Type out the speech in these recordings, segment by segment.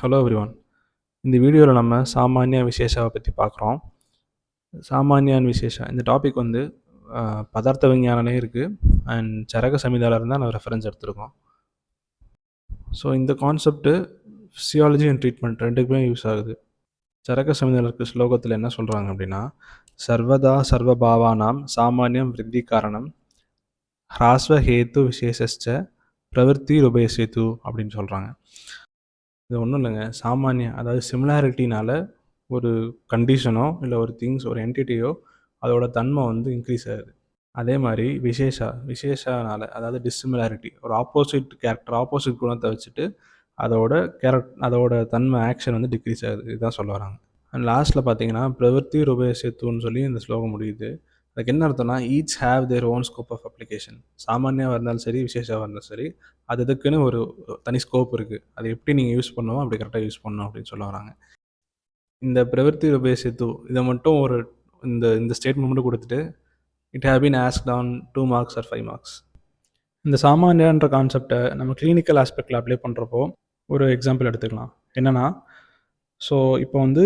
Hello everyone. இந்த வீடியோவில் நம்ம சாமானிய விசேஷாவை பற்றி பார்க்குறோம். சாமானியான் விசேஷா இந்த டாபிக் வந்து பதார்த்த விஞ்ஞானமே இருக்குது அண்ட் சரக சமிதாவில் தான் நான் ரெஃபரன்ஸ் எடுத்திருக்கோம். ஸோ இந்த கான்செப்ட்டு ஃபிசியாலஜி அண்ட் ட்ரீட்மெண்ட் ரெண்டுக்குமே யூஸ் ஆகுது. சரக சமிதாவில் இருக்க ஸ்லோகத்தில் என்ன சொல்கிறாங்க அப்படின்னா, சர்வதா சர்வபாவானாம் சாமானியம் விருத்தி காரணம் ஹ்ராஸ்வ ஹேத்து விசேஷஸ்ச பிரவருத்தி உபயசேத்து அப்படின்னு சொல்கிறாங்க. இது ஒன்றும் இல்லைங்க, அதாவது சிமிலாரிட்டினால ஒரு கண்டிஷனோ இல்லை ஒரு திங்ஸ் ஒரு என்டிட்டியோ அதோட தன்மை வந்து இன்க்ரீஸ் ஆகுது. அதே மாதிரி விசேஷானால அதாவது டிஸ்சிமிலாரிட்டி ஒரு ஆப்போசிட் கேரக்டர் ஆப்போசிட் குணத்தை வச்சுட்டு அதோட தன்மை ஆக்ஷன் வந்து டிக்ரீஸ் ஆகுது. இதுதான் சொல்ல வராங்க. அண்ட் லாஸ்ட்டில் பார்த்தீங்கன்னா பிரவருத்தி உபயசேத்துன்னு சொல்லி இந்த ஸ்லோகம் முடியுது. அதுக்கு என்ன அர்த்தம்னா, each have their own scope of application. சாமானியாக இருந்தாலும் சரி விசேஷமாக இருந்தாலும் சரி அதுக்குன்னு ஒரு தனி ஸ்கோப் இருக்குது. அதை எப்படி நீங்கள் யூஸ் பண்ணுவோம் அப்படி கரெக்டாக யூஸ் பண்ணணும் அப்படின்னு சொல்ல வராங்க. இந்த பிரவருத்தி உபயசேத்து இதை மட்டும் ஒரு இந்த ஸ்டேட்மெண்ட் மட்டும் கொடுத்துட்டு it have been asked on 2 marks or 5 marks. இந்த சாமானியன்ற கான்செப்டை நம்ம கிளினிக்கல் ஆஸ்பெக்டில் அப்ளை பண்ணுறப்போ ஒரு எக்ஸாம்பிள் எடுத்துக்கலாம். என்னென்னா, ஸோ இப்போ வந்து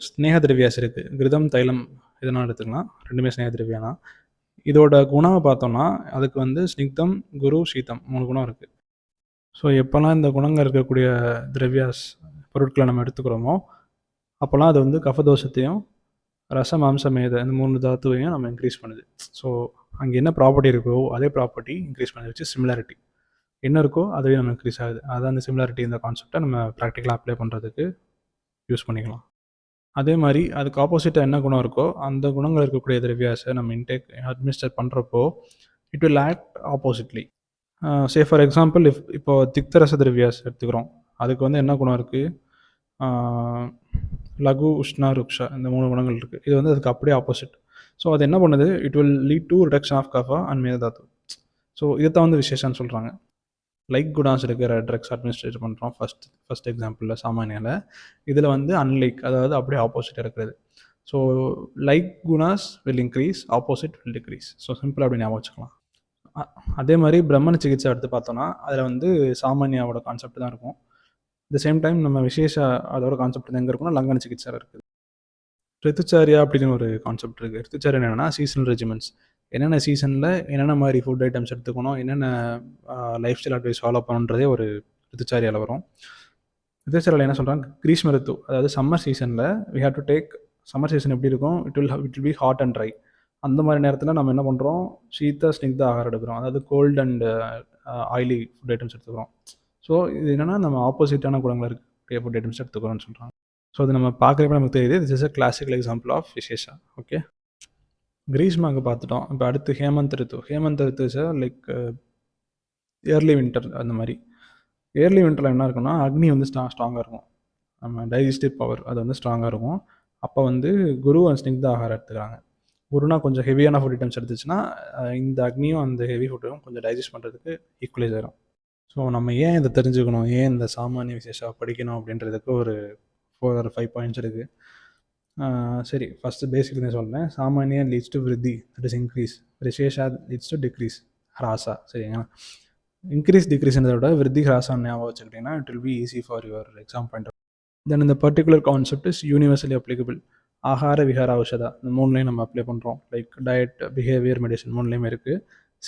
ஸ்னேக திரவியாஸ் இருக்குது, கிருதம் தைலம் இதெல்லாம் எடுத்துக்கலாம். ரெண்டுமே ஸ்னேக திரவியா தான். இதோட குணம் பார்த்தோம்னா அதுக்கு வந்து ஸ்னிக்தம் குரு சீதம் 3 குணம் இருக்குது. ஸோ எப்போல்லாம் இந்த குணங்கள் இருக்கக்கூடிய திரவியாஸ் பொருட்களை நம்ம எடுத்துக்கிறோமோ அப்போல்லாம் அது வந்து கஃபதோஷத்தையும் ரசம் மாம்சமேத இந்த 3 தாத்துவையும் நம்ம இன்க்ரீஸ் பண்ணுது. ஸோ அங்கே என்ன ப்ராப்பர்ட்டி இருக்கோ அதே ப்ராப்பர்ட்டி இன்க்ரீஸ் பண்ணி வச்சு சிமிலாரிட்டி என்ன இருக்கோ அதுவே நம்ம இன்க்ரீஸ் ஆகுது. அதான் அந்த சிமிலாரிட்டி இந்த கான்செப்டை நம்ம ப்ராக்டிக்கலாக அப்ளை பண்ணுறதுக்கு யூஸ் பண்ணிக்கலாம். அதே மாதிரி அதுக்கு ஆப்போசிட்டாக என்ன குணம் இருக்கோ அந்த குணங்கள் இருக்கக்கூடிய திரவியாஸை நம்ம அட்மினிஸ்டர் பண்ணுறப்போ it will act oppositely. Say for example இப்போ திக்தரச திரவியாஸ் எடுத்துக்கிறோம். அதுக்கு வந்து என்ன குணம் இருக்குது, லகு உஷ்ணா ருக்ஷா இந்த 3 குணங்கள் இருக்குது. இது வந்து அதுக்கு அப்படியே ஆப்போசிட். ஸோ அது என்ன பண்ணுது, it will lead to reduction of கஃபா அண்ட் மேதாத்து. ஸோ இதைத்தான் வந்து விசேஷம்னு சொல்கிறாங்க. லைக் குணாஸ் இருக்கிற ட்ரக்ஸ் அட்மினிஸ்ட்ரேட் பண்ணுறோம் ஃபஸ்ட் எக்ஸாம்பிளில் சாமானியாவில். இதில் வந்து அன்லைக் அதாவது அப்படியே ஆப்போசிட் இருக்கிறது. ஸோ லைக் குணாஸ் will increase, opposite will decrease. So சிம்பிளாக அப்படி ஞாபகம் வச்சுக்கலாம். அதே மாதிரி பிரம்மண சிகிச்சை எடுத்து பார்த்தோன்னா அதில் வந்து சாமானியாவோட கான்செப்ட் தான் இருக்கும். த சேம் டைம் நம்ம அதோட கான்செப்ட் எங்கே இருக்குன்னா லங்கன சிகிச்சை இருக்குது. ரித்துச்சாரியா அப்படின்னு ஒரு கான்செப்ட் இருக்குது. ரித்துச்சாரியா என்னென்னா சீசனல் ரெஜிமெண்ட்ஸ். என்னென்ன சீசனில் என்னென்ன மாதிரி ஃபுட் ஐட்டம்ஸ் எடுத்துக்கணும், என்னென்ன லைஃப் ஸ்டைல் அட்வைஸ் ஃபாலோ பண்ணுன்றதே ஒரு ரித்துச்சாரியாவில் வரும். ரித்துச்சாரியாவில் என்ன சொல்கிறாங்க, கிரீஷ்ம ரித்து அதாவது சம்மர் சீசனில் we have to take. Summer season எப்படி இருக்கும், it will be hot and dry. அந்த மாதிரி நேரத்தில் நம்ம என்ன பண்ணுறோம், சீத்த ஸ்னிக்த ஆகாரம் எடுக்கிறோம், அதாவது cold and oily food items எடுத்துக்கிறோம். ஸோ இது என்னென்னா நம்ம ஆப்போசிட்டான குணங்கள் இருக்கக்கூடிய ஃபுட் ஐட்டம்ஸ் எடுத்துக்கிறோம்னு சொல்கிறாங்க. ஸோ அது நம்ம பார்க்குறப்ப நமக்கு தெரியுது, this is a classical example of விசேஷா. ஓகே, கிரீஷ்மாவுக்கு பார்த்துட்டோம். இப்போ அடுத்து ஹேமந்த் ரித்து இஸ் லைக் இயர்லி வின்டர். அந்த மாதிரி இயர்லி வின்டரில் என்ன இருக்குன்னா அக்னி வந்து ஸ்ட்ராங்காக இருக்கும், நம்ம டைஜஸ்டிவ் பவர் அது வந்து ஸ்ட்ராங்காக இருக்கும். அப்போ வந்து குரு அண்ட் ஸ்னிக்த ஆகாரம் எடுத்துக்கிறாங்க. குருனா கொஞ்சம் ஹெவியான ஃபுட் ஐட்டம்ஸ் எடுத்துச்சுன்னா இந்த அக்னியும் அந்த ஹெவி ஃபுட்டும் கொஞ்சம் டைஜஸ்ட் பண்ணுறதுக்கு ஈக்குவலைஸ் ஆகிடும். ஸோ நம்ம ஏன் இதை தெரிஞ்சுக்கணும், ஏன் இந்த சாமானிய விசேஷம் படிக்கணும் அப்படின்றதுக்கு ஒரு 4 or 5 பாயிண்ட்ஸ் இருக்குது. சரி, ஃபஸ்ட்டு பேசிக் தான் சொல்கிறேன். சாமானியா லீட்ஸ் டு விருத்தி, தட் இஸ் இன்க்ரீஸ். விசேஷா லீட்ஸ் டு டிக்ரீஸ், ஹ்ராசா. சரிங்களா, இன்க்ரீஸ் டிக்ரீஸ்ன்றத விட விருத்தி ஹ்ராசான்னு ஞாபகம் வச்சுக்கிட்டிங்கன்னா it will be easy for your exam point. Then இந்த particular concept is universally applicable. ஆகார விகார ஔஷதா இந்த 3லையும் நம்ம அப்ளை பண்ணுறோம். லைக் டயட், பிஹேவியர், மெடிசன் 3லையுமே இருக்குது.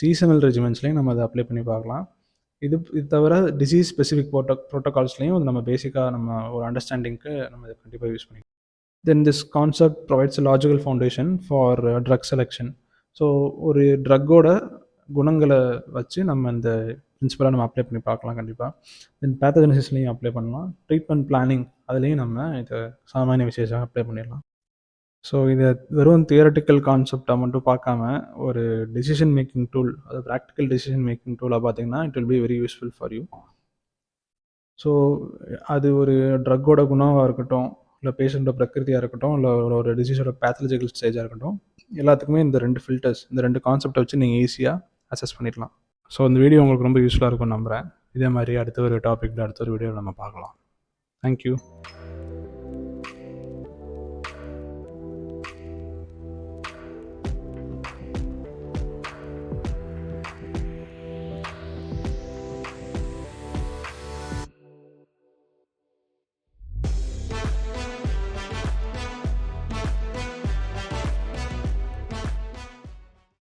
சீசனல் ரெஜிமெண்ட்ஸ்லையும் நம்ம அதை அப்ளை பண்ணி பார்க்கலாம். இது தவிர டிசீஸ் ஸ்பெசிஃபிக் ப்ரோட்டோகால்ஸ்லையும் நம்ம பேசிக்காக நம்ம ஒரு அண்டர்ஸ்டாண்டிங்க்கு நம்ம இதை கண்டிப்பாக யூஸ் பண்ணிக்கலாம். Then this concept provides a logical foundation for drug selection. So ஒரு ட்ரக்கோட குணங்களை வச்சு நம்ம இந்த பிரின்சிபலாக நம்ம அப்ளை பண்ணி பார்க்கலாம் கண்டிப்பாக. தென் பேத்தஜெனிசிஸ்லையும் அப்ளை பண்ணலாம். ட்ரீட்மெண்ட் பிளானிங் அதுலேயும் நம்ம இதை சாமானிய விசேஷம் அப்ளை பண்ணிடலாம். ஸோ இதை வெறும் தியரட்டிக்கல் கான்செப்டாக மட்டும் பார்க்காம ஒரு டெசிஷன் மேக்கிங் டூல், அது ப்ராக்டிக்கல் டெசிஷன் மேக்கிங் டூலாக பார்த்தீங்கன்னா it will be very useful for you. So அது ஒரு ட்ரக்கோட குணமாக இருக்கட்டும், இல்லை பேஷண்ட்டோட பிரகிருதியாக இருக்கட்டும், இல்லை ஒரு டிசீஸோட பேத்தாலஜிக்கல் ஸ்டேஜாக இருக்கட்டும், எல்லாத்துக்குமே இந்த 2 ஃபில்டர்ஸ், இந்த 2 கான்செப்டை வச்சு நீங்கள் ஈஸியாக அசஸ் பண்ணிடலாம். ஸோ இந்த வீடியோ உங்களுக்கு ரொம்ப யூஸ்ஃபுல்லாக இருக்கும்னு நம்புகிறேன். இதே மாதிரி அடுத்த ஒரு டாப்பிக்கில் அடுத்த ஒரு வீடியோவில் நம்ம பார்க்கலாம். தேங்க்யூ.